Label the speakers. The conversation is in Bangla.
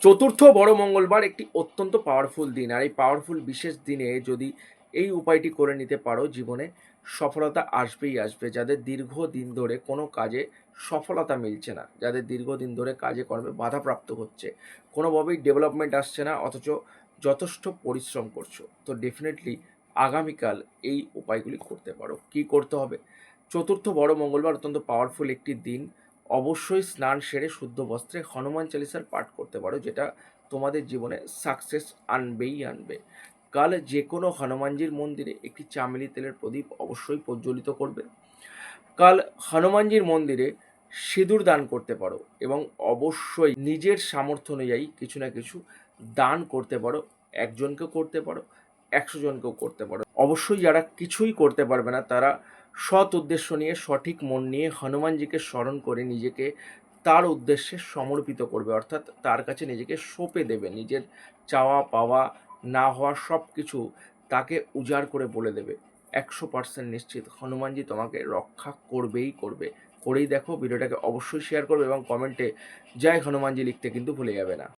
Speaker 1: চতুর্থ বড় মঙ্গলবার একটি অত্যন্ত পাওয়ারফুল দিন। আর এই পাওয়ারফুল বিশেষ দিনে যদি এই উপায়টি করে নিতে পারো, জীবনে সফলতা আসবেই আসবে। যাদের দীর্ঘদিন ধরে কোনো কাজে সফলতা মিলছে না, যাদের দীর্ঘদিন ধরে কাজে কর্মে বাধাপ্রাপ্ত হচ্ছে, কোনোভাবেই ডেভেলপমেন্ট আসছে না, অথচ যথেষ্ট পরিশ্রম করছো, তো ডেফিনেটলি আগামীকাল এই উপায়গুলি করতে পারো। কি করতে হবে? চতুর্থ বড় মঙ্গলবার অত্যন্ত পাওয়ারফুল একটি দিন। অবশ্যই স্নান সেরে শুদ্ধ বস্ত্রে হনুমান চালিসার পাঠ করতে পারো, যেটা তোমাদের জীবনে সাকসেস আনবেই আনবে। কাল যে কোনো হনুমানজির মন্দিরে একটি চামেলি তেলের প্রদীপ অবশ্যই প্রজ্বলিত করবে। কাল হনুমানজির মন্দিরে সিঁদুর দান করতে পারো এবং অবশ্যই নিজের সামর্থ্য অনুযায়ী কিছু না কিছু দান করতে পারো। একজনকেও করতে পারো, 100 জনকেও করতে পারো। অবশ্যই যারা কিছুই করতে পারবে না, তারা সৎ উদ্দেশ্য নিয়ে, সঠিক মন নিয়ে হনুমানজিকে স্মরণ করে নিজেকে তার উদ্দেশ্যে সমর্পিত করবে, অর্থাৎ তার কাছে নিজেকে সঁপে দেবে। নিজের চাওয়া পাওয়া না হওয়া সব কিছু তাকে উজাড় করে বলে দেবে। 100% নিশ্চিত হনুমানজি তোমাকে রক্ষা করবেই করবে। করেই দেখো। ভিডিওটাকে অবশ্যই শেয়ার করবে এবং কমেন্টে জয় হনুমানজি লিখতে কিন্তু ভুলে যাবে না।